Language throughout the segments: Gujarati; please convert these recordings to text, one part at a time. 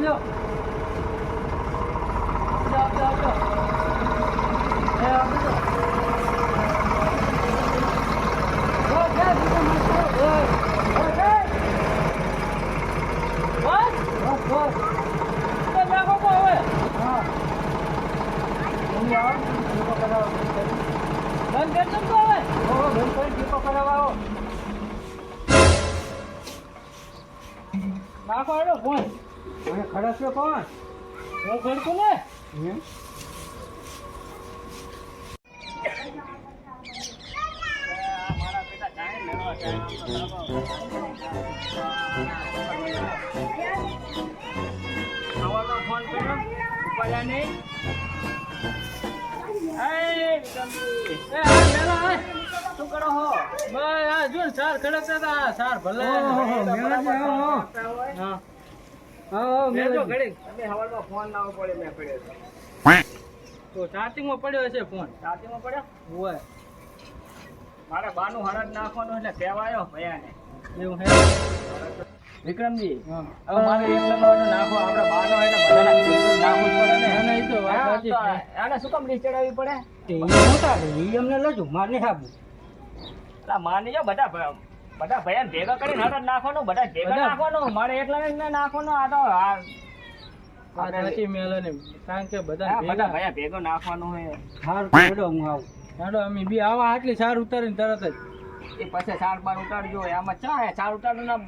લ્યો આવજો એ આવજો નાખો આડો કોણ મને ખડસ છે કોણ હું ખડકું ને ફોન કર્યો પડ્યા નહીં શું કરો હો ભાઈ આ જો સાર ખડકતા હતા સાર ભલે ફોન ના પડે મેં પડ્યો તો ચાર્જિંગમાં પડ્યો હશે ફોન ચાર્જિંગમાં પડ્યો હોય મારે બાનું હરજ નાખવાનું એટલે કહેવાયો ભયાને એવું હે વિક્રમજી હવે મારે એકલાનો નાખો આપણે બાનો એટલે બધાના નાખવું જ પડે ને એ તો વાત સાચી છે આને શું કામ લીસ ચડાવવી પડે એ મોટા છે એ અમને લજો માર નહીં આપવું એટલે માની જાઓ બધા ભયાન ભેગા કરીને હરજ નાખવાનું બધા ભેગા નાખવાનું મારે એકલાને નાખવાનો આ તો સાચી મેલે ને કારણ કે બધા ભયા ભેગો નાખવાનું હોય સારું કેડો હું આવું ચાલો અમે બી આવા આટલી સાર ઉતારીને તરત જ એ પછી સાર બાર ઉતારજો આમાં ચા સાર ઉતારવું ના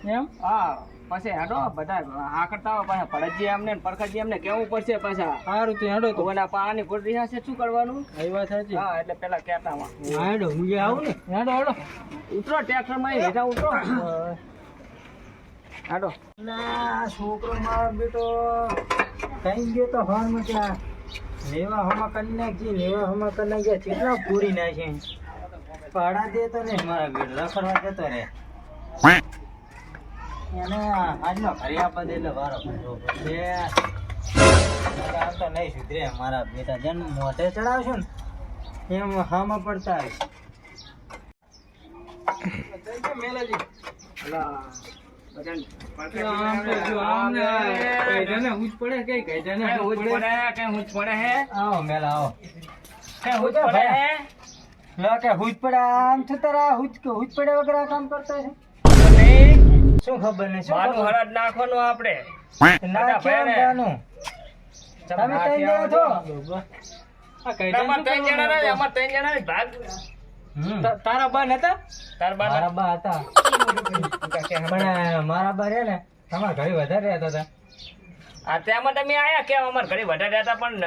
એમ હા પછી હેડો બધા હા કરતા હોય પાછા ભરતજી અમને પરખતજી અમને કેવું પડશે પાછા સારું તો હેડો તો ઓલા પાણી પૂરી છે શું કરવાનું એ વાત સાચી હા એટલે પેલા કહેતામાં હેડો હું આવું ને હેડો હેડો ઉતરો ટ્રેક્ટર માં હેઠા ઉતરો હેડો ના છોકરો મારો બેટો કઈ ગયો તો હોર્ન માં ત્યાં લેવા હમા કરી નાખજી લેવા હમા કરી નાખ્યા કેટલા પૂરી નાખે પાડા દેતો ને મારા બેટ રખડવા જતો રે એને આજનો ઘરે આપવા દે એટલે વારો આમ તો નહીં સુધરે મારા બેટા જન્મ મોઢે ચડાવશો ને એમ હામાં પડતા મેલાજી શું ખબર નહીં શું હરાજ નાખવાનું આપડે તારા બા હતા મારા બા હતા પણ મારા બા રે ને તમારા ઘરે વધારે રહેતા હતા આ તેમાં તમે આયા કેમ અમારા ઘરે વધારે રહેતા પણ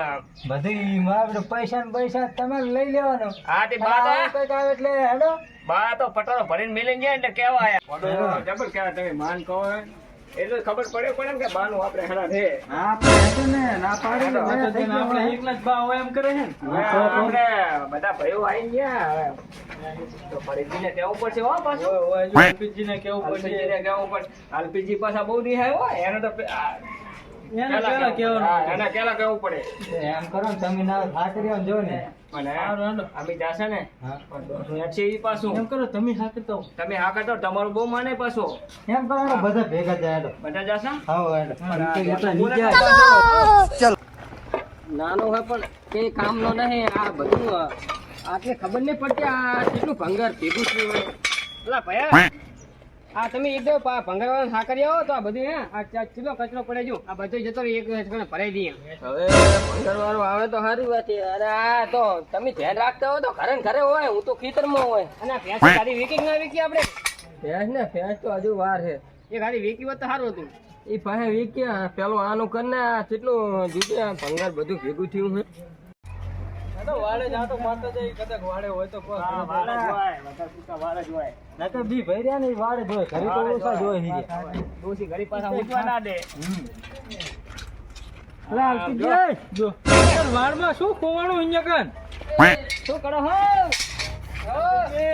બધી મારા પૈસા ને પૈસા તમારે લઈ લેવાનો હા તે બા તો કઈક આવે એટલે હેડો બા તો પટારો ભરીને મિલીને જાય એટલે કેવા આયા જબર કેવા તમે માન કહો એટલે ખબર પડે ને કે બાનું આપણે હેડા રે હા આપણે ને ના પાડે આપણે એકલા જ બા હોય એમ કરે છે આપણે બધા ભાઈઓ આવી ગયા તો ફરીજીને કેવું પડશે હો પાછું ઓય જો એલપીજી ને કેવું પડશે એલપીજી પાછા બહુ નિહાય હો એને તો એને કેલા કેવું પડે એમ કરો ને તમે ના હાકર્યો જો ને અમે જાશે ને પાછું એમ કરો તમે હાકરતો તમારું બહુ માને પાછો એમ કરો બધા ભેગા જાય બધા જાશે નાનો હોય પણ કઈ કામ નો નહીં આ બધું આટલે ખબર નહીં પડતી આ કેટલું ભંગાર ભેગું થયું પેલા ભયા આ તમે એકદમ ભંગાર હાકરી આવો તો આ બધું હે આ ચીલો કચરો પડે જો આ બધો જતો એક ભરાઈ દઈએ હવે ભંગાર વાળો આવે તો સારી વાત છે અરે આ તો તમે ધ્યાન રાખતા હોય તો ઘરે ને ઘરે હોય હું તો ખેતરમાં હોય અને ભેંસ ગાડી વેકી ના વેકી આપણે ભેંસ ને ભેંસ તો હજુ વાર છે એ ગાડી વેકી હોત તો સારું હતું એ પાસે વેક્યા પેલો આનું કર ને કેટલું જુદા ભંગાર બધું ભેગું થયું છે વાડે જાતો મારતા જાય કદાચ વાડે હોય તો વાડે જોય બધા સુકા વાડે જોય ના તો બી ભર્યા ને વાડે જોય ઘરે તો ઓછા જોય હી દોસી ઘરી પાછા ઉઠવા ના દે લાલ પીજે જો વાડમાં શું ખોવાનું અહીંયા કન શું કરો હો એ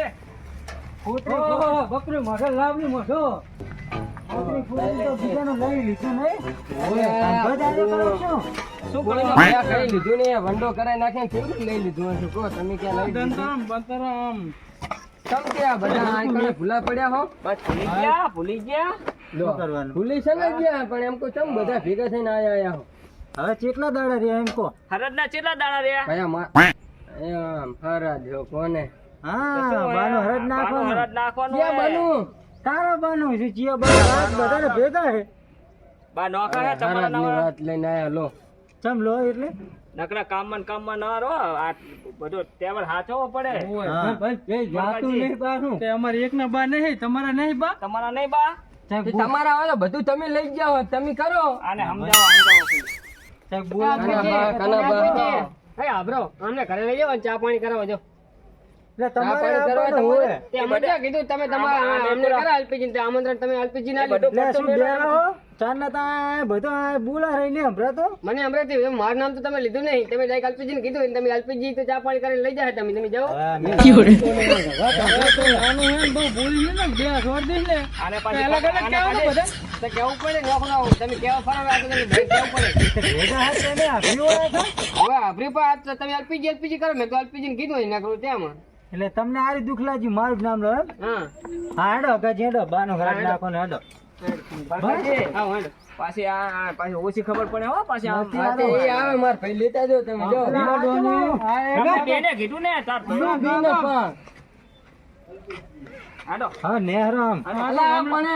ફૂટરો બકરી મોઢે લાવની મોઢો બકરી ફૂટી તો બીજાનો લઈ લીધું નહીં ઓય બજારે કરો શું શું કરીને ભયા કરી લીધું ને વંડો કરાઈ નાખે કેવું લઈ લીધું હશે કો તમે ક્યાં લઈ લીધું બંતરામ તમ કે આ બધા આઈકણે ભૂલા પડ્યા હો બસ ભૂલી ગયા લો ભૂલી છે ને ગયા પણ એમ કો ચમ બધા ભેગા થઈને આયા હો હવે કેટલા દાડા રહ્યા એમ કો હરદના કેટલા દાણા રહ્યા ભયા એમ ફરજ જો કોને હા બાનો હરદ નાખવાનો હરદ નાખવાનું ક્યાં બનું તારો બાનો છે ચિયા બાનો બધાને ભેગા હે બા નોખા હે તમારા હરાજની નવા વાત લઈને આયા લો ચમ લો એટલે નકરા કામમાં ના રહો આ બધો તહેવાર હાચવો પડે હા. એ જાતું નહીં પાછું તે અમારે એકના બા નહીં તમારા નહીં બા તમારા નહીં બા તે તમારા આવે બધું તમે લઈ જાઓ તમે કરો આને સમજાવો કાના બા કાના બા હે આબરો અમને ઘરે લઈ જાવ ચા પાણી કરાવો જો એટલે તમારે ચા પાણી કરવા તો આવવાનું હોય. હોય. તે અમે ક્યાં કીધું તમે તમારા અમને કરા અલ્પીજી ને આમંત્રણ તમે અલ્પીજી ના એટલે શું બેરા હો? ચાંદના તા બધો આ બોલા રહીને હમણાં તો મને અમરેથી મારું નામ તો તમે લીધું નહીં તમે ડાયરેક્ટ અલ્પીજી ને કીધું તમે અલ્પીજી તો ચા પાણી કરીને લઈ જાય તમે જાઓ આને પાછી અલગ અલગ કેવું બધા તો કેવું પડે નોખનો તમે કેવા ફરવા આ તો તમે કેવું પડે ભેગા હાથ એને આભી હોય હતા. હવે આપણી પાસે તમે અલ્પીજી કરો મેં તો અલ્પીજી ને કીધું ના કરું ત્યાં એટલે તમને આરી દુઃખ લાગ્યું મારું જ નામ લો એમ હા હા હેડો કે જેડો બાનો હરદ નાખો ને હેડો પાછી આ પાછી ઓછી ખબર પડે હો પાછી આમ નથી હા તે એ આવે માર ભાઈ લેતા જો તમે જો બેને કીધું ને તાર બીને પણ હાડો હા નેહરામ અલા પણ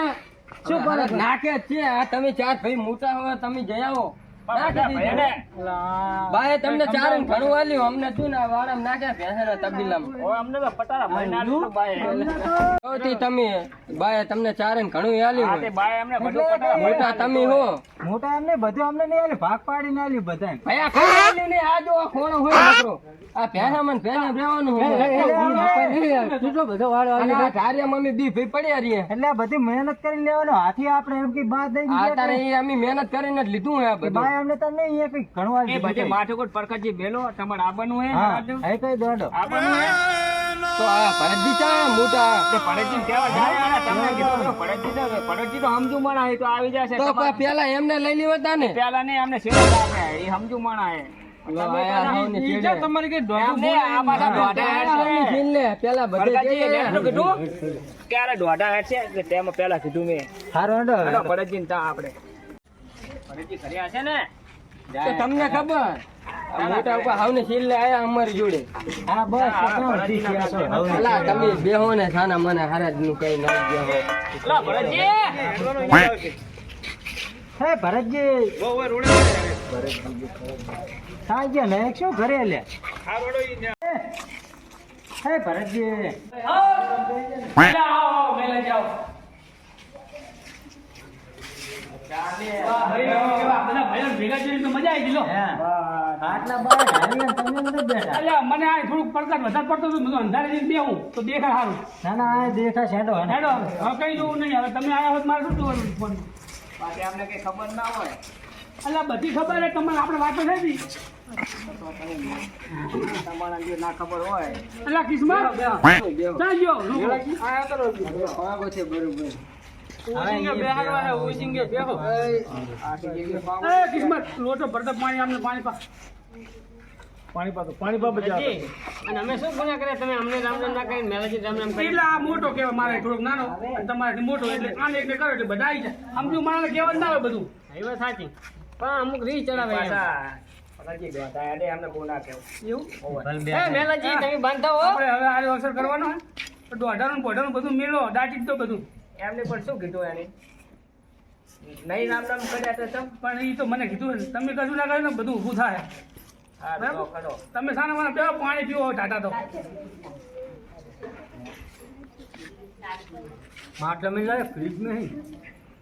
શું કરે નાખે છે આ તમે ચાર ભાઈ મોટા હો તમે જઈ આવો નાખી દીધું. બાએ તમને ચાર ને ઘણું આલ્યું અમને શું ના વાળામાં નાખ્યા ભેંસના તબીલામાં ઓ અમને તો પટારા ભાઈ ના લીધું બાય સૌથી તમે બાએ તમને ચાર ને ઘણું આ આલ્યું તે બાય અમને બધું પટારા મોટા તમે હો મોટા એમને બધું અમને નહીં આલ્યું ભાગ પાડીને આલ્યું બધાને. ભયા ખોણું આલ્યું ને આ જો આ ખોણો હોય નકરો આ ભેંસામાં ને ભેંસે રહેવાનું હોય કેટલો બધો વાળો અને આ ધારિયામાં અમે બી ભાઈ પડ્યા રહીએ એટલે આ બધી મહેનત કરીને લેવાનો હાથી આપણે એમ કે બાદ દઈ આ તારે એ અમે મહેનત કરીને જ લીધું હે આ બધું બાય અમને તો નહીં એ કઈ ઘણું એ આલ્યું બધે માથેકોટ પરકતજી બેલો તમારે આબનું હે હા એ કઈ દોડો આબનું હે તો આ ભરતજી ચા મોટા તે પડેજી કેવા જાય ને તમને કીધું તો પડેજી તો સમજુ માણા હે તો આવી જશે તો પેલા એમને લઈ લીધા હતા ને પેલા ને અમને સેવા આપે એ સમજુ માણા હે તમારે એમને આ પાછા દોઢા હેડ છે પેલા બધે પડકાજી મેં તો કીધું ક્યારે દોઢા હેડ છે એટલે તેમાં પેલા કીધું મેં હારો હેડો હાલો પડેજી તા આપણે પડેજી કર્યા છે ને તો તમને ખબર આ મોટા ઉપર હાવને છીલ લે આયા અમારી જોડે હા બસ કેટલા વધી ગયા છો હવે. અલા તમે બેહો ને સાના મને હરાજ નું કઈ ના બેહો લા પડેજી હે ભરતજી હા ગયા ને શું ઘરે લે હે ભરતજી આટલા બાર ઢાળીને તમે નથી બેઠા મને આ થોડુંક પડકાર વધારે પડતો હતો બધું અંધારે જઈને બેહું તો દેખાય સારું ના ના આ દેખા છેડો હે ને. હેડો હવે કઈ જવું નહીં હવે તમે આયા હોત મારે શું જોવાનું ફોન પાછી અમને કઈ ખબર ના હોય એટલે બધી ખબર હે તમારે આપણે વાતો થઈ હતી તમારા જે ના ખબર હોય એટલે કિસ્મત ચાલ જો પાગો છે બરોબર કિસ્મત લોટો ભરતા પાણી આમને પાણી પા પાણી પા બજાવ અને અમે શું ગુના કર્યા તમે અમને રામ રામ ના કરીને મેલાજી રામ રામ કરી એટલે આ મોટો કહેવાય મારે થોડોક નાનો અને તમારાથી મોટો એટલે આને એટલે કરો એટલે બધા આવી જાય સમજુ મારે કહેવા જ ના આવે બધું એ વાત સાચી પણ અમુક રીત ચડાવે પકડજી દોતા એટલે અમને બહુ ના કેવું એવું એ મેલાજી તમે બાંધતા હો આપણે હવે આ અવસર કરવાનો હે તો અઢારનું પોઢાનું બધું મેળો દાટી તો બધું એમને પણ શું કીધું એને નહીં રામ રામ કર્યા તો તમ પણ એ તો મને કીધું ને તમે કશું ના કર્યું ને બધું ઊભું થાય હા તો કરો તમે સાના માના પેલા પાણી પીવો ટાટા તો માટલા મેં લાવે ફ્રીજ નહીં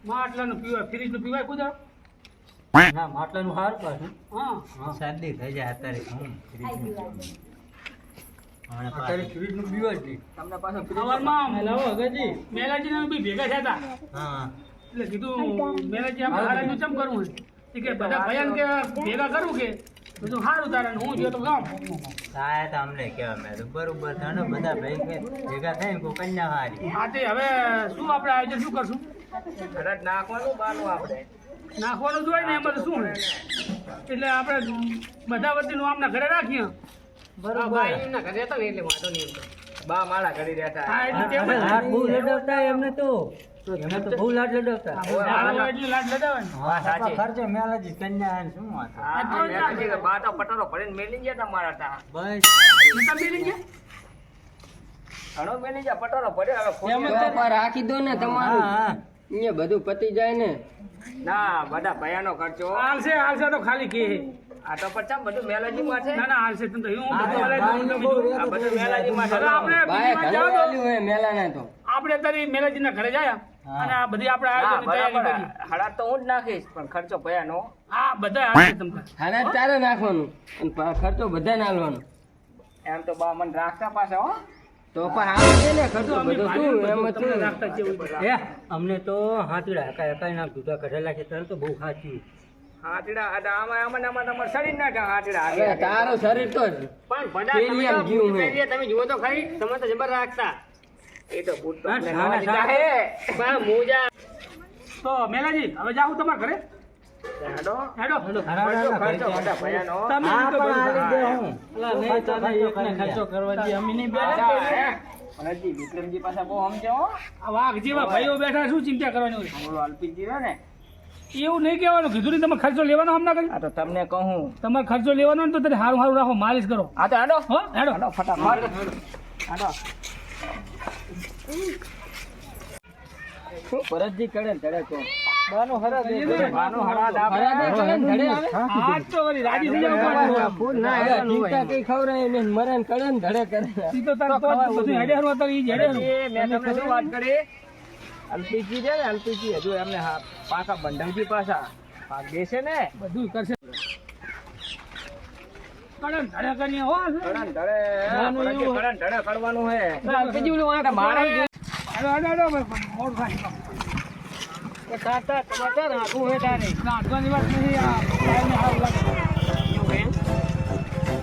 માટલાનું પીવાય ફ્રીજનું પીવાય કુદા ના માટલાનું હાર પાછું હા શરદી થઈ જાય અત્યારે અત્યારે ફ્રીજનું પીવા જ નહીં. તમને પાછો સવારમાં લાવો અગરજી મેલાજીને બી ભેગા થયા હતા હા એટલે કીધું મેલાજી આપણે હારાનું ચમ કરવું છે એ કે બધા ભયાન કે ભેગા કરું કે બધું સારું તારે ને હું જો તો ગામ સાયા તો અમને કેવા મેં તો બરોબર થાનો બધા ભાઈ કે ભેગા થઈને કોઈ કન્યા હારી હા તે હવે શું આપણે આયોજન શું કરશું ઘરે નાખવાનું બાનું આપણે નાખવાનું જોઈએ ને એમાં તો શું છે એટલે આપણે બધા વતીનું આમના ઘરે રાખીએ બરોબર એમના ઘરે હતા ને એટલે વાંધો નહીં બા માળા કરી રહેતા. હા એટલે તેમ જ. લાડ બહુ લડાવતા એમને તો બહુ લાડ લડાવતા હાલો એટલે લાડ લડાવે ને. વાત સાચી. ખર્ચો મેલાજી કન્યા શું વાત હા, હા, મેં કીધું, બા તો પટારો ભરીને મેલી ગયા તમારા તા. બસ તમે બેસી ગયા? ઘણો મેલી ગયા, પટારો ભર્યો, હવે ખોટી તો પણ રાખી દો ને તમારું અહીંયા બધું પતી જાય ને. ના બધા ભયાનો ખર્ચો. હાલશે તો ખાલી કે આ તો પચાસ બધું મેલાજીમાં છે. ના ના હાલશે તમે તો હું આ બધું હાલે ભાઈને તમે બહુ બીજું. આ બધું મેલાજીમાં છે. હવે આપણે બાએ બીજી વાત ઘણું જાઓ તો આલ્યું હોય મેલાને તો. આપણે તારી મેલાજીના ઘરે જાય અને આ બધી આપણે હા, આયોજનની તૈયારી બરાબર. કરીએ. હળાદ તો હું જ નાખીશ, પણ ખર્ચો ભયાનો. હા બધા હાલશે તમ તાર. હારા તારે નાખવાનું અને ખર્ચો બધાને આલવાનો. એમ તો બા મને રાખતા પાછા હો. તો પણ આવે છે ને ખર્ચો અમે બધો ભાઈને શું બધું એમાં તમને શું રાખતા જ જેવું છે. અમને તો હાથીડા હકાઈ નાખ દૂધા કઢેલા છે તને તો બહુ સાચી હાથીડા આમાં તમારે શરીર ના ઢાં હાથીડા હવે હાથીડા. તારું શરીર તો પણ ભડા પેલી તમે આમ તો જીવ બૂટ હે. પહેરીએ, તમે જુઓ તો ખરી, તમે તો જબર રાખતા. એ તો બૂટ તો હા, અમને સારા, નવા દીધા સારા. હે. પણ મોજા તો મેલાજી હવે જાઉં તમારા ઘરે હેડો. હેડો ખર્ચો ખર્ચો બધા ભયાનો. તમે હા તો પણ બધું આલી દે હું કરવા દે અમે નહીં અચ્છા, હે? પણ હજી વિક્રમજી પાછા બહુ સમજો હો. આ વાઘ જેવા ભાઈઓ બેઠા શું ચિંતા કરવાની હોય ઓલો અલ્પિતજી રહ્યો ને, એવું નહીં કહેવાનું કીધું નહીં તમે ખર્ચો લેવાનો હમણાં કરી આ તો તમને કહું. તમારે ખર્ચો લેવાનો હોય ને તો તને સારું સારું રાખો માલિશ કરો આ તો હેડો. હો હેડો હેડો ફટાફટ. હેડો. શું ભરતજી કરે ને ધડે તો બાનું હરાદ આપણે. હરાદે કરે ને ધડે આવે આજ તો વળી રાજી થઈ જાવ ફૂલ ના હે ચિંતા કઈ ખવરાય ને મરણ કરે ને ધડે કરે ઈ તો તાર તો બધું હેડે હરવા તાર ઈ જ હેડે હરવા. એ મેં તમને શું વાત કરી? અલ્પિતજી છે ને, અલ્પિતજી હજુ એમને હા પાછા બંધવજી પાછા ભાગ દેશે ને. બધું કરશે કડન ધડે કરીએ હો કડન ધડે, નાનું કડન એવું. ધડે કરવાનું હે. અલ્પીજી ઓલું વાંકે મારે હેડો હેડો મોડ થાય કાકા તમારે ક્યાં રાખવું હે તારે? નાખવાની વાત નહીં આ ટાઈમે સારું લાગે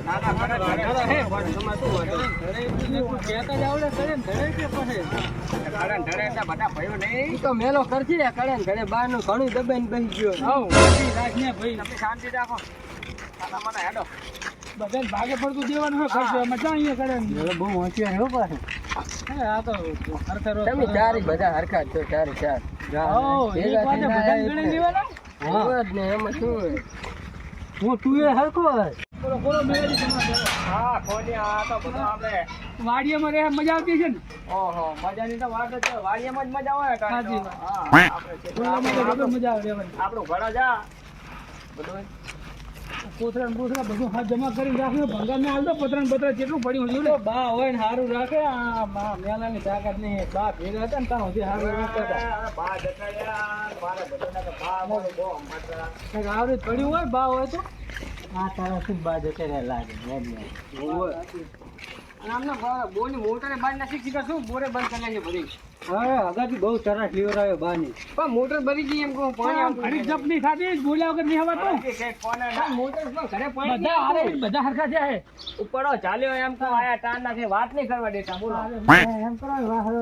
ના, ના, કડન ધડે હે. તમારે શું વાંધો? કહેતા જ આવડે કરે ને ધડે કે પછી કડન ધડે એટલે બધા ભયો નહીં. ઈ તો મેલો કરશે ને કરે ને ઘરે બહાર નું ઘણું દબાઈને બેસી ગયો હવ બધી રાખને ભાઈ તમે શાંતિ રાખો. કાકા મને હેડો. બધાને ભાગે પડતું દેવાનું હોય ખર્ચો એમાં ક્યાં અહીંયા કરે ને? બહુ હોશિયાર હો પાછું હે, આ તો હરખા રોજ તમે ચારી બધા હરખા જ છો ચારે ચાર હવ, એક વાતે બધાને ગણી લેવાના? હોય જ ને એમાં શું હોય? હું તું એ હરખો બોલો, બોલો, મેળવી તમારે ચાલો. હા, ખોલી આ તો બધું આપણે. વાડીયામાં રહે મજા આવતી છે ને ઓહો, મજાની તો વાત જ છે. વાડીયામાં જ મજા આવે કાંઈ તો. સાચી વાત. હા, આપણે છે. બોલવામાં તો ખબર મજા આવે રહેવાની. આપણું ઘર જ આ. બધું કોથળા ને બોથળા બધું હાથ જમા કરીને રાખ્યું ભંગાર ને હાલ દો પતરા ને બતરા જેટલું પડ્યું જોયું ને. બા હોય ને સારું રાખે આ મેલાની તાકાત નહીં બા ભેગા હતા ને ત્યાં સુધી સારું રાખતા હતા બા જતા રહ્યા. મારા બધાના તો બા અમારું બહુ હમણાં. કંઈક આવડે પડ્યું હોય બા હોય તો આ તારા શું બાદ અત્યારે લાગે અને આમના બોની મોટરે બાર નાખી શીખર શું બોરે બંધ કરી નાખી ભરી હવે અગાથી બહુ સરસ લીવર આવ્યો બાની પણ મોટર ભરી ગઈ એમ કહું પાણી આમ ઘડી જપ નહીં થાતી બોલ્યા વગર નહીં હવાતું. હજી કંઈક ફોન જ આવતું મોટર પણ ઘરે પાણી બધા હારે બધા હરખા છે હે. ઉપડો ચાલ્યો એમ તો આયા ટાણ નાખી વાત નહીં કરવા દેતા. બોલો. એમ કરો વાહરો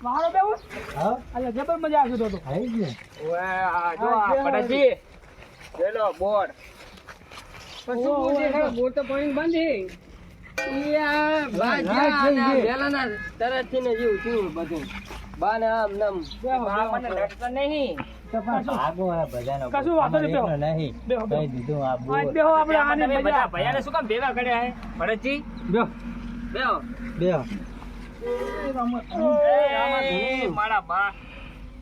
વાળો બેવું હા અલ્યા જબર મજા આવશે તો આવી ગયો ઓએ, આ જો આ પડજી. જોઈ લો બોર્ડ. પણ શું બોલ દેખાય બોર તો પાણી બંધ છે ઈ આ બા જ્યાં આ વેલાના તરતથી ને જેવું થયું બધું બા ને આમ નામ બા મને લડતો નહીં. ભાગો આ બધાનો કશું વાંધો નહીં, બેહો. નહીં બેહો, બેહો. કહી દીધું આ બોર આજ બેહો આપણે આની તમે મજા બધા ભૈયાને શું કામ ભેગા કર્યા હે? ભરતજી? બેહો બેહો. બેહો એ, મારા બા.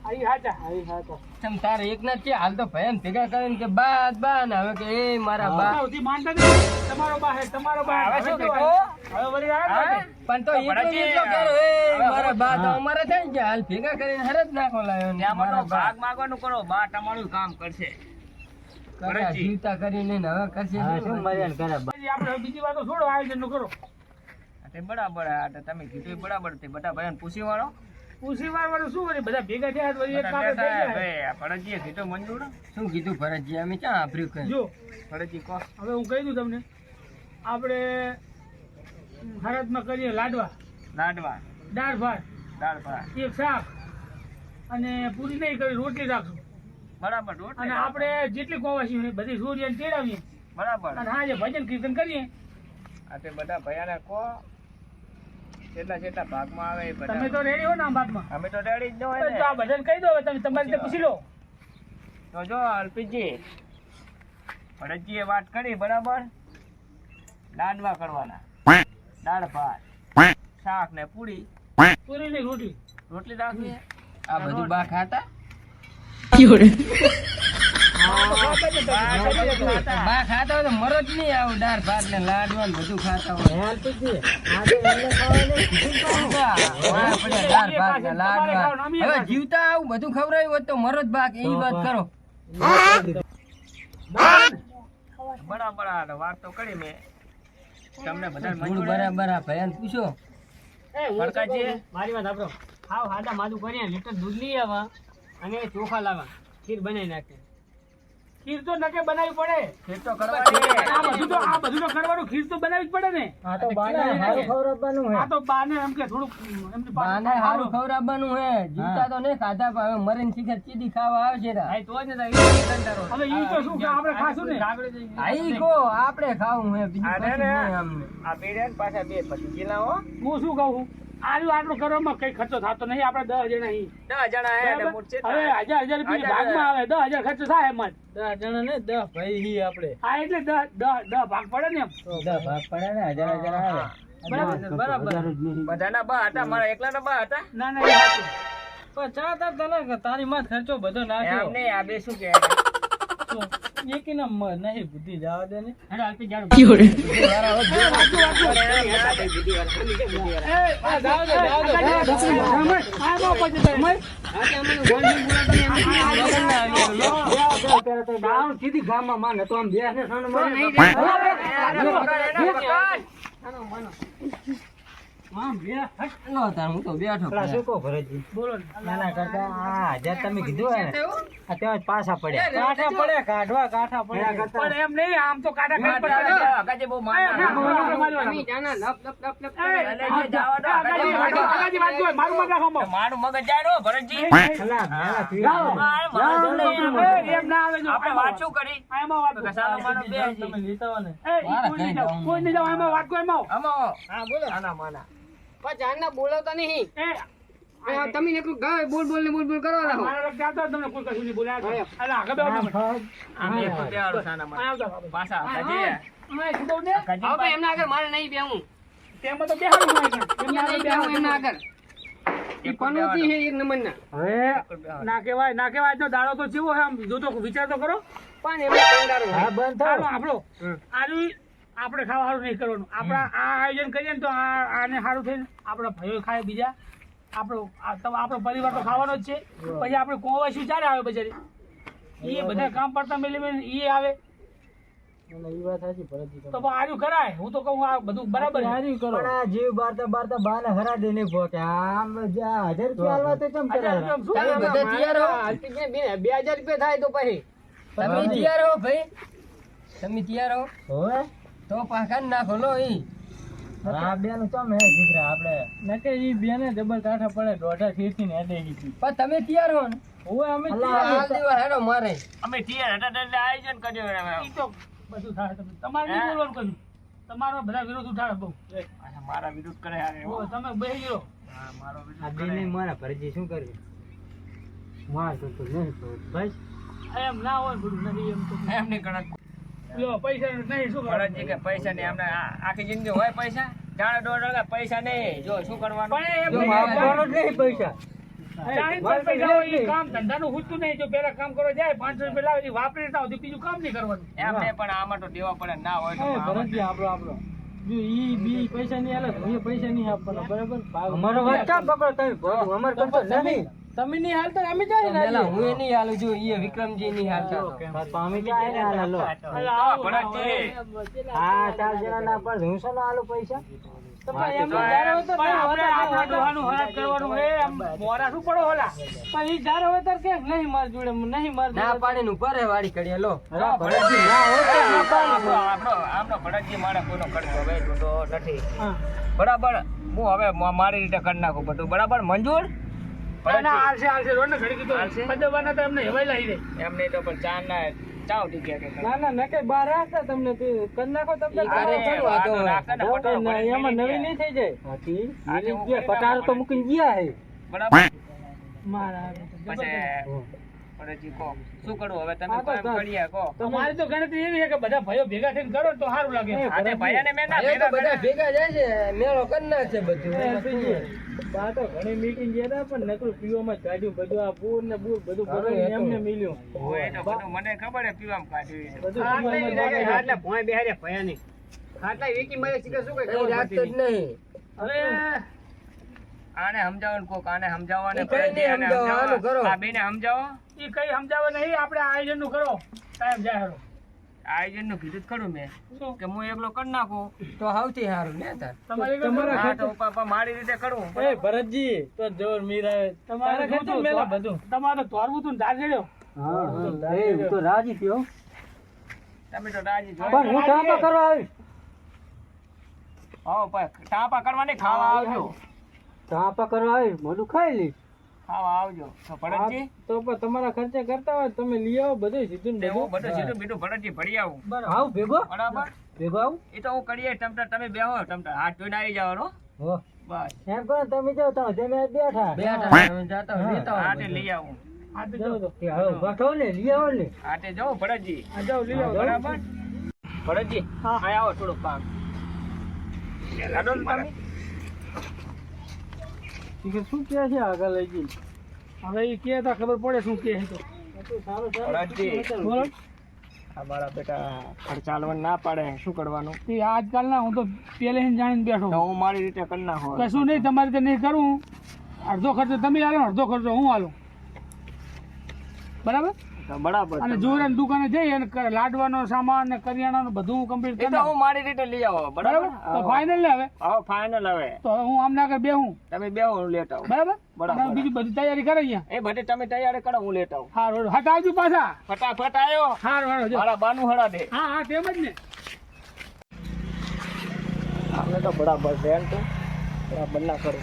આવી હાચા આવી હાચા તમ તારે એક ના જ છે હાલ તો ભયન ભેગા કરીને કે બા બા ને હવે કે એ મારા બા સુધી માનતા નહીં તમારો બા હે તમારો બા હવે શું કેવો કીધું? હે? હવે વળી આવ્યો હા? ને? પણ તો એટલો ભરતજી, એટલો કરો એ હવે મારા બા તો અમારે થઈ ગયા હાલ ભેગા કરીને હરજ નાખો લાયો ને ત્યાં મારા મને બા ભાગ માગવાનું કરો. બા તમારું કામ કરશે. કાકા ભરતજી. જીવતા કરીને ને હવે કરશે હા શું મર્યાદા કરે પછી આપણે હવે બીજી વાતો છોડો આયોજન કરો આ તે બરાબર. આ તો તમે કીધું એ બરાબર. તે બધા ભાઈઓને પૂછી વાળો. પૂછી વાર વાળું શું વળી બધા ભેગા થયા તો વળી એક કામે થઈ જાય ભાઈ, આ ભરતજીએ કીધું મંજૂર. શું કીધું ભરતજી અમે ક્યાં આપ્યું કઈ જો ભરતજી કહો. હવે હું કહી દઉં તમને આપણે હરદમાં કરીએ લાડવા લાડવા, દાળ ભાત દાળ ભાત. એક શાક અને પૂરી નહીં કરી રોટલી રાખશું બરાબર. રોટલી અને આપણે જેટલી કોવાસી હોય બધી સૂર્યને તેડાવીએ બરાબર. અને આજે ભજન કીર્તન કરીએ આ તે બધા ભૈયાને કહો. કેટલા ભાગમાં આવે એ તમે તો રેડી હો ને આ વાતમાં અમે તો રેડી જ ન હોય તો આ બધાને કહી દો હવે તમે તમારી રીતે પૂછી લો તો જો અલ્પીજી ભરતજીએ વાત કરી બરાબર લાડવા કરવાના દાળ ભાત શાક ને પૂરી પૂરી ની રોટી રોટલી રાખવી આ બધું બા ખાતા બા ખાતા હોય તો મરો જ નહીં આવું દાળ ભાત ને લાડવા ને બધું ખાતા હોય દાળ ભાત ને લાડવા હવે જીવતા આવું બધું ખવડાવ્યું હોત તો મરો જ બાક એવી વાત કરો બરાબર આ વાત તો કરી મેં તમને બધા થોડું બરાબર આ ભયાન પૂછો ભડકાજી મારી વાત આપડો હાવ હાડા માદું કરીએ લીટર દૂધ લઈ આવવા અને ચોખા લાવવા ખીર બનાવી નાખે ખીર તો નકે બનાવવી પડે ખીર તો કરવાની આ બધું તો કરવાનું ખીર તો બનાવવી જ પડે ને આ તો બાને હારું ખવડાવવાનું આ તો બાને એમ કે થોડુંક એમની પાસે બાને હારું ખવડાવવાનું હે જીવતા તો નહીં ખાધા પણ હવે મરીને શીખર ચીડી ખાવા આવશે રા ભાઈ તો જ ને હવે ઈ તો શું કે આપણે ખાશું ને આઈ કો આપણે ખાવું હે બીજું કશું નહીં અમને આ બેડન પાછા બે પછી ગિલાઓ હું શું કહું આટલું કરવામાં કઈ ખર્ચો થતો નહીં આપણે 10 જણા અહીં 10 જણા હે એટલે બરાબર? મોટ છે હવે 1000 રૂપિયા ભાગમાં આવે 10,000 ખર્ચો થાય એમાં 10 જણા ને 10 ભાઈ હી આપણે હા એટલે 10 ભાગ પડે ને એમ 10 ભાગ પડે ને 1000 આવે બરાબર બધાના બા હતા મારા એકલાના બા હતા ના ના એ સાચું. પણ ચા તને તારી માં ખર્ચો બધો એમ નાખ્યો નહીં આ બે શું કે એકી ના નહીં બુદ્ધિ જવા દે ને હેડો હાલતી જાડો. જાવ દે સીધી ગામમાં માને તો આમ બે ને હું તો બેઠો બોલો નાના કરતા આ 1000 તમે કીધું હે ને આ તેવા જ પાછા પડ્યા કાંઠા પડે કાઢવા પડે પણ એમ નહીં આમ તો કાઢા ખાઈ પડે. કાજે બહુ એ, માર ના, મારી વાત. આગાજી વાત જોઈ, મારું મત રાખો આમાં. મારું મગજ જાડો ભરતજી અલા, મેલા પીડા. એ, એમ ના આવે જો. આપણે વાત શું કરી આ એમાં વાત કરો. કસાનો માનો બે તમે લીધા ને એ, ઈ કોઈ નહીં જાઓ, કોઈ નહીં જાઓ, એમાં વાત કરો એમાં. આમાં હા બોલો આના માના જાનના બોલાવતા નહીં એ, તમે એકલું ગાય બોલ બોલ ને બોલ બોલ કરવા રાખો મારા લગ જાતો તમને કોઈ કશું નહીં બોલ્યા છે. અલા, આગળ બેહો તમે. આમ એક તો બેહાડો સાના માના આયા જાઓ. પાછા કાજે અમારે સીધો ને. કાજે એમના આગળ મારે નહીં બેહું તેમાં તો બેહાડું હું અહીંયા. એમના આગળ બેહાડું. એમના આગળ એક પનોતી છે એક નંબર ના હવે ના કહેવાય આજનો દાડો તો કેવો છે આમ જો તો વિચાર તો કરો. પણ એમના કંગારો હા, બંધ થાવ. આપણો આપણે ખાવા સારું નહીં કરવાનું આપણા આ આયોજન કરીએ ને તો આને સારું થઈને આપણા ભાઈઓ ખાય બીજા આપણો પરિવાર તો ખાવાનો જ છે પછી આપણે કોવા શું ચાલે આવે બજારી એ બધા કામ પડતા મેલી એ આવે એ વાત સાચી ભરતજી તો પણ આર્યું કરાય હું તો કહું આ બધું બરાબર છે. પણ આ જીવ બારતા બાને હરા દે નહીં ભોકે આમ જા 1000 રૂપિયા આલવા તો કેમ કરે અત્યારે તો તમે શું બધા તૈયાર હો 2000 રૂપિયા થાય તો પછી તમે તૈયાર હો ભાઈ તમે તૈયાર હો હોવે તો પાખા નાખો લો ઈ આ બેનું ચમ હે જીગરા આપણે નકે ઈ બેને જબર કાંઠા પડે દોઢા ખીરથી ને હેડે ગઈ પણ તમે તૈયાર હો ને ઓવે અમે હાલ દેવા હેડો મારે અમે ટીયર હતા એટલે આયોજન કર્યું ઈ તો બધું થાય તમારે નહીં બોલવાનું કર્યું તમારો બધા વિરોધ ઉઠાડે બહુ મારા વિરુદ્ધ કરે યાર એવો. ઓ, તમે બે ગયો હા, મારો આ વિરુદ્ધ બે કરે. નહીં મારા ભરજી શું કર્યું માર તો નહીં તો બસ એમ ના હોય બધું નથી એમ તો એમ નહીં ગણત લો પૈસા નહીં શું ભરતજી કે પૈસા નહીં અમને આખી જિંદગી હોય પૈસા જાણે દોઢ પૈસા નહીં જો શું કરવાનું પણ એમ જો નહીં. આપવાનો જ નહીં પૈસા જાણીને પણ પૈસા હોય એ કામ ધંધાનું હુજતું નહીં જો પેલા કામ કરવા જાય 500 રૂપિયા લાવે એ વાપરી લેતા હોય તો બીજું કામ નહીં કરવાનું એમ નહીં પણ આમાં તો દેવા પડે ના હોય તો આમાં ભરતજી આપણો જો ઈ બી પૈસા નહીં આલે તો એ પૈસા નહીં આપવાના બરાબર અમારો વાત કામ પકડો તમે ભોગવું અમાર કરતો નહીં તમે નહીં હાલતા અમે જાય ને પેલા હું એ નહીં હાલું જો ઈ વિક્રમજી નહીં હાલતા બાપા અમે ક્યાં આયા ને આલા લો અલા, આવો, ભરતજી આ 4 જણા ના પર હું શું આલું પૈસા પણ આપણે આપણા ડોહાનું હરાજ કરવાનું હે આમ મોરા શું પડો હોલા પણ ઈ જારે હોય તાર કે નહીં માર જોડે નહીં માર ના પાડીને ઉપર હે વાડી કરીએ લો અરે ભરતજી ના હોય તો ના પાડો. આપણો ભરતજી મારે કોઈનો ખર્ચો હવે જોતો નથી બરાબર હું હવે મારી રીતે કરી નાખું બધું બરાબર મંજૂર ના હાલશે રોડ ને ઘડી કીધું બદલવાના તો એમને હેવાઈ લઈ દે એમ નહીં તો પણ ચાવ ટીક્યા કે ના ના નકે બાર રાખે તમને તે કર નાખો તમને અરે, વાંધો રાખે ને, પટારો ભરીને એમાં મેલી નવી નહીં થઈ જાય હાથી આજે હું ગયા કરી પટારો તો મૂકીને ગયા હે બરાબર મારા પછી ફરજી કહો શું કરવું હવે તમે હા, તો કોઈ કરીએ કહો તમારી તો ગણતરી એવી છે કે બધા ભાઈઓ ભેગા થઈને કરો તો સારું લાગે આજે ભાઈને મેં ના ભાઈઓ તો ભેગા બધા ભેગા જાય છે મેળો કરી નાખશે બધું બા તો ઘણી મીટિંગ ગયા હતા પણ નકરું પીવામાં કાઢ્યું બધું આ બૂર ને બૂર બધું હા, બધું એ તો. એમને મિલ્યું હોય તો બધું મને ખબર હે પીવામાં કાઢ્યું છે. બધું ખાટલા પીવામાં ઈ કાઢ્યું. ખાટલા ભોંય બેહાડ્યા ભયા નહીં. ખાટલા વેચી મારે શીખે શું કઈ કઈ ખબર રાખતો જ પડતી નહીં. નહીં હવે આને સમજાવો કોક આને સમજાવો ને ઈ કઈ નહીં આને સમજાવો, આનું કરો. આ બેને સમજાવો એ કઈ સમજાવે નહીં આપણે આયોજન નું કરો ટાઈમ જાય હારો આયોજન નું કીધું જ ખરું મેં શું કે હું એકલો કરી નાખું તો સૌથી સારું ને તાર તમારે હા તો મારી રીતે કરું એ ભરતજી તો જોર મીર આવે તમારે ખેતર મેલા બધું તમારે તોરવું તું ધાર જડ્યો હા તો રાજી થયો તમે તો રાજી છો પણ હું કામ કરવા આવી હો પણ ટાપા કરવાની ખાવા આવજો કાપા કરવા આવી મોઢું ખાઈ લી ખાવા આવજો તો ભરતજી તો પણ તમારા ખર્ચે કરતા હોય તમે લઈ આવો બધું સીધું ને હું બધું સીધું બીજું ભરતજી ભરી આવું આવ ભેગો બરાબર ભેગો આવ એ તો હું કરીએ ટમટા તમે બેહો ટમટા હાથ જોઈને આવી જવાનો હો બસ એમ કહો તમે જાઓ તમે જમે બેઠા તમે જાતા હોય લેતા હોય હાથે લઈ આવું જાઓ તો કે હવે બેઠો ને લઈ આવો ને હાથે જાઓ ભરતજી આ જાઓ લઈ આવો બરાબર ભરતજી હા આવો થોડુંક કામ લાડો ને તમે શું કે છે આગળ લઈ જઈ હવે એ કે તો ખબર પડે શું કે છે તો ભરતજી બોલો અમારા બેટા ખર્ચ ચાલવાનું ના પાડે શું કરવાનું એ આજકાલના હું તો પહેલેથી જાણીને બેઠો તો હું મારી રીતે કરી નાખો કશું નહીં તમારી રીતે નહીં કરું અડધો ખર્ચો તમે આલો ને અડધો ખર્ચો હું આલું બરાબર તો બરાબર અને જોરાની દુકાને જઈ અને લાડવાનો સામાન ને કરિયાણાનું બધું હું કમ્પ્લીટ એ કરી તો નાખું હું મારી રીતે લઈ આવો બરાબર બરાબર તો ફાઇનલ ને હવે હવે ફાઇનલ હવે તો હું આમના આગળ બેહું તમે બેહો હું લેટ આવું બરાબર બરાબર. અને બીજી બધી તૈયારી કરે અહીંયા એ બધે તમે તૈયારી કરો હું લેટ આવું હારું હટાવજો પાછા ફટાફટ આવ્યો હારું હારું જો. મારા બાનું હડા દે હા હા તેમ જ ને આપણે તો બરાબર છે એમ તો બરાબર ના કરું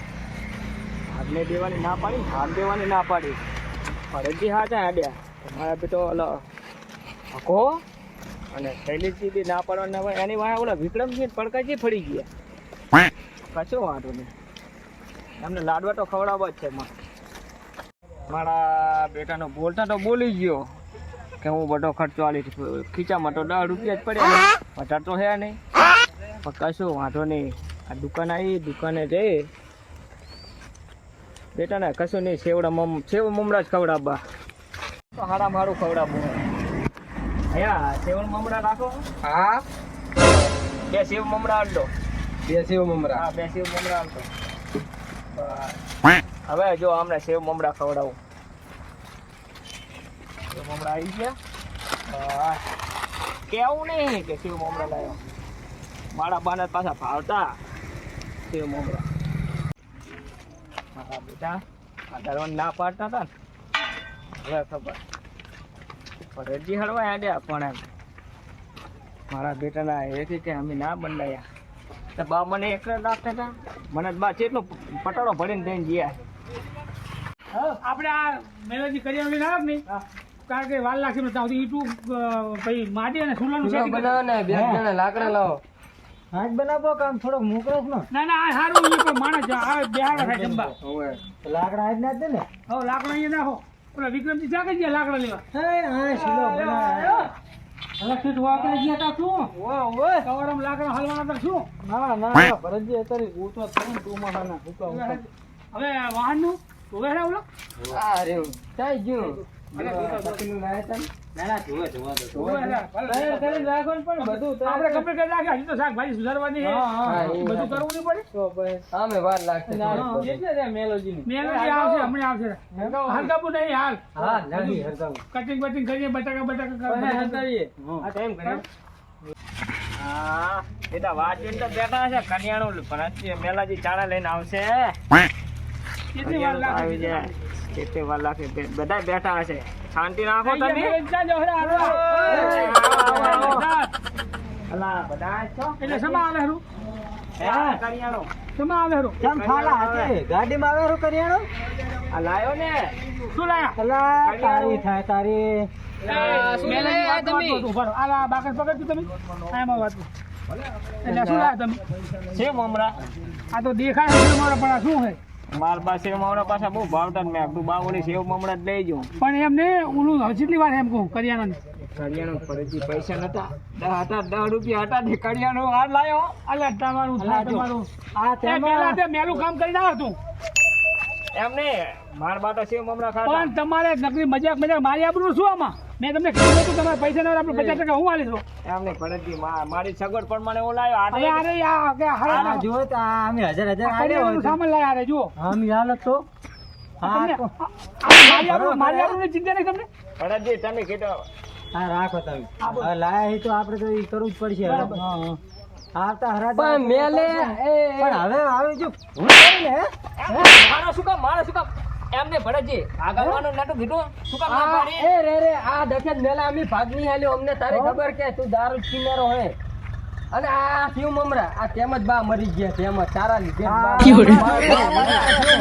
હાથને દેવાની ના પાડી હાથ દેવાની ના પાડી ફરજી હાથ આડ્યા મારા બેટો ઓલો હકો અને શૈલેષજી બી ના પાડવાના હોય એની વાંહે ઓલા વિક્રમજી ને પડકાજી ફરી ગયા કશો વાંધો નહીં એમને લાડવા તો ખવડાવવા જ છે મારા બેટાનો બોલતા તો બોલી ગયો કે હું બધો ખર્ચો આલી ખીચામાં તો 10 રૂપિયા જ પડ્યા વધારે તો હે નહીં પણ કશું વાંધો નહીં આ દુકાન આવી દુકાને જઈ બેટા ને કશું નહીં સેવ મમરા જ ખવડાવવા તો હારા મારું ખવડાવવું અહીંયા સેવ મમરા રાખો હા 2 સેવ મમરા આલતો બે સેવ મમરા હા 2 સેવ મમરા આલતો હવે જો અમને સેવ મમરા ખવડાવું સેવ મમરા આવી ગયા કેવું નહીં કે સેવ મમરા લાવ્યો મારા બાને પાછા ભાવતા સેવ મમરા મારા બેટા આ ધરવાન ના પાડતા હતા ને હવે ખબર ફરજી હળવા આડ્યા પણ એમ મારા બેટાના એથી કે અમે ના બંધાયા તો બા મને એક રાખતા હતા મને બા કેટલો પટાડો ભરીને દઈને ગયા આપણે આ મેલેજી કરિયાણું ના નહીં કારણ કે વાર લાગશે ને ત્યાં સુધી ઈટું પછી માટી અને સુલાનું ચૂલો setting બનાવો ને બે હા. જણા લાકડા લાવો હાથ બનાવો કામ થોડોક મોકલો ને ના ના આ સારું એ પણ માણસ આવે બેહાડા થાય જમવા લાકડા હાથ ના દે ને હવે લાકડા અહીંયા નાખો ઓલા વિક્રમજી ક્યાં ગયા લાકડા લેવા શીલો બનાવ્યો હવે સીટ વાકડે ગયા તા શું ઓય કવાડામાં લાકડા હલવાના તા શું ના ના ભરતજી અત્યારે ગૂંચવા થયું તું માના હુકા હવે વાહનનું ધોવે છે ઓલો આ રે ચાઈ ગયું પતિનું લાયા તા ના ના ધોવે છે. તૈયાર કરીને રાખો ને પણ બધું આપણે કમ્પ્લીટ કરી નાખ્યા હજી તો શાકભાજી સુધારવાની છે હા, હા, એ બધું વાત. કરવું નહીં પડે તો પછી આમે વાર લાગશે એટલે રે મેલોજીની મેલજી આવશે હમણાં આવશે હરકાપું નહીં હાલ હા નહીં હરગાવું કટિંગ બટિંગ કરીએ બટાકા બટાકા હરગાવીએ આ ટાઈમ કર્યો હા બેટા વાત જોઈને તો બેઠા છે કન્યાણું પણ અત્યારે મેલાજી ચાળા લઈને આવશે કેટલી વાર લાગે આવી જાય કેટલી વાર લાગે બધા બેઠા હશે શાંતિ રાખો તમે અલા બધા છો એટલે સમા આવે હરું હા કન્યાણું સમા આવે હરું ગાડીમાં આવે કરિયાણો આ લાયો ને શું લાયા અલા તારી થાય તારી મેં લઈ આવ્યા તમે ઉભા રહો. આ બાકસ પકડજો તમે આ એમાં વાત એટલે શું લાયા તમે છે મમરા આ તો દેખાય છે મારા પણ આ શું છે માર પાસે મમરા પાછા બહુ ભાવતા મેં તું બાવળી સેવ મમરા જ લઈ જાઉં પણ એમને ઓલું હજીની વાર એમ કહું કરિયાણાની કડિયાનો ફરજી પૈસા નતા 10 રૂપિયા હતા તે કડિયાનો આ લાયો અલ્યા તમારું અલા, જો. તમારું આ એ પહેલા તે મેલું કામ કરી ના હતું એમને માર બાટા સેવ મમરા ખાતા પણ તમારે નકરી મજાક મારી આબરૂ શું આમાં મેં તમને કીધું હતું તમારે પૈસા ના આપણે 50% હું આલીશ છું. એમને ફરજી મારી સગવડ પ્રમાણે હું લાયો આ હવે અરે આ કે આ હરા જો તો આ અમે હજાર હજાર આલ્યો કરિયાણાનું હોય સામાન લાયા રે જુઓ આમ યાદ તો હા તમને તો મારી આબરૂની ચિંતા નહીં તમને ફરજી તમે કીધો હા રાખો તમે હવે લાયા હી તો આપણે તો ઈ કરવું જ પડશે હવે આવતા હરા પણ મેલે પણ હવે આવે જો ભૂલ કરી ને મારો શું કામ એમને ભરતજી આગળવાનું નતું કીધું શું કામ ના આ પાડી એ રે આ દખે મેલા અમે ભાગની હાલ્યો અમને તારી ખબર કે તું દારૂ કિનારો હે અને આ શિવ મમરા આ તેમ જ બા મરી ગયા તેમ જ તારા લીધે જ બા શિવ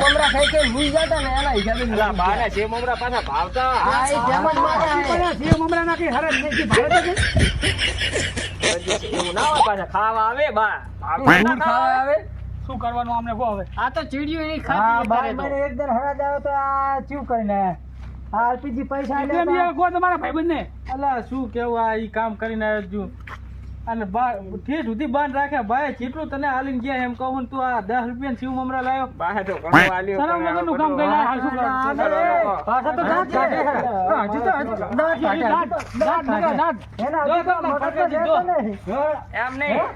મમરા ખાઈ કે ભૂલ જતા ને એના હિસાબે પેલા બાને સેવ મમરા પાછા ભાવતા આ એ તેમ જ મારે પણ સેવ મમરા નાખી હરજ નહીં ભારત જ ફરજી એવું ના હોય પાછા ખાવા આવે બા ભૂલ ખાવા આવે શું કરવાનું અમને કહો હવે આ તો ચીડિયું એની હા ખાતી બાર કરે તો. મહિને એક દર હરા જાવ તો આ શું કરીને આ આરપીજી પૈસા એટલે એમ આલ્યા કહો તમારા ભાઈબંધને અલા શું કેવું આ ઈ કામ કરીને આવ્યો છું અને ઠેઠ સુધી બાંધ રાખ્યા ભાઈ જેટલું તને હાલીને ગયા એમ કહું ને તું આ 10 રૂપિયા શિવ મમરા લાયો બા તો ઘણું આલ્યું સરમ વગરનું કામ કરી હાલ શું કરવાનું? પાછા તો દાંત કાઢે હરા. હજી તો દાંત કાઢે. દાંત નીકળે, દાંત. એના હજી તો મગજ તો જતો નહીં. એમ નહીં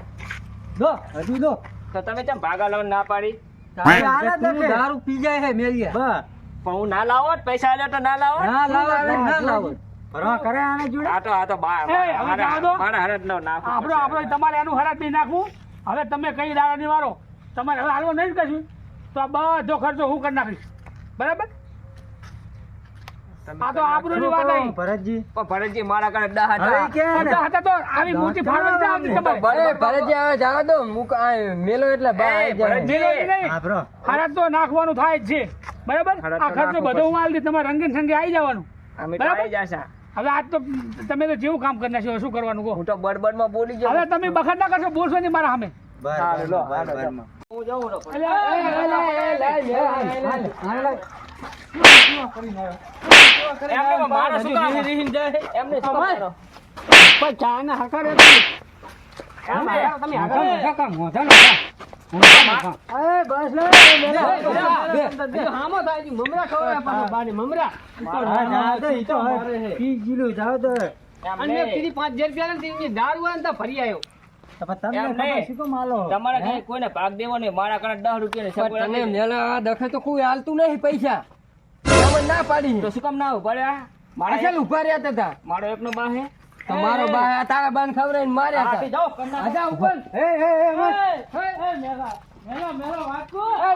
દો હજુ દો તો તમે કેમ ભાગા લાવવા ના પાડી તું દારૂ પી જાય હે મેલિયા પણ હું ના લાવો જ, પૈસા આલ્યો તો ના લાવો જ. ના લાવો ના લાવો ભરવા કરે આને જોડે આ તો બા એ, હવે જવા દો. મારા હરજ નો નાખો આપણો તમારે એનું હરાજ નહીં નાખવું હવે તમે કઈ દાડાની વારો તમારે હવે હાલવો નહીં જ કશું તો આ બધો ખર્ચો હું કરી નાખીશ બરાબર આ તો આબરૂની વાત આવી ભરતજી પણ ભરતજી મારા ઘરે 10 હવે હતા કે ને હતા તો આવી મોટી ફાળવણી ના આવતી તમારે એ ભરતજી આવે જાવા દો મુક આ મેલો એટલે બા આવી જાય ભરતજી. મેલોડી નહીં. હા બ્રો હરાજ તો નાખવાનું થાય જ છે બરાબર હરાજ આ તો ખર્ચો નાખવો બધો હું આલી દઈશ તમારે રંગીન સંગે આવી જવાનું અમે તો બરાબર. આવી જાશા. હવે આજ તો તમે તો જેવું કામ કરી નાખ્યું હવે શું કરવાનું કહો હું તો બડબડમાં બોલી ગયો હવે તમે બખત ના કરશો બોલશો નહીં મારા સામે સારું, લો, બર હાલો, બર હું જાઉં ને પછી. એમને મારા શું કામ? એમને શું કામ કરો? પણ ચાના હકાર એમને. તમે હકાર કામ મોઢા હામો થાય છે, મમરા ખવડાવ્યા પાછા બાને, મમરા. હા જા તો ઈ તો હવે પી ગીલું જાવ તો અને મેં કીધી 5,000 રૂપિયા ને તે દારૂ આવે ને તો ફરી આવ્યો. તો પણ તમને એમ નહીં. ખબર શું કામ આલો તમારે કઈ કોઈને ભાગ દેવો નહીં, મારા ઘરે 10 રૂપિયા પણ તને મેલા દખે તો કોઈ હાલતું નહીં પૈસા તમે ના પાડી તો શું કામ ના પડ્યા? મારા ચાલ ઉભા રહ્યા હતા મારો એકનો બા હે. તમારો બા આ તારા બાન ખવડાવીને માર્યા આપી હતા જાઓ, કરના. આજા ઉપર એ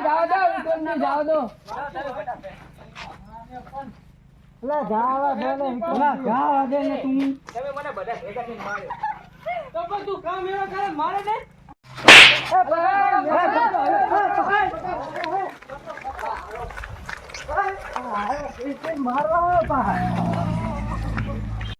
જાવ દો ઉપર ને જાવ દો લા જાવા દે ને લા જાવા દે ને તું તમે મને બધા ભેગા થઈને માર્યો. મારવા પા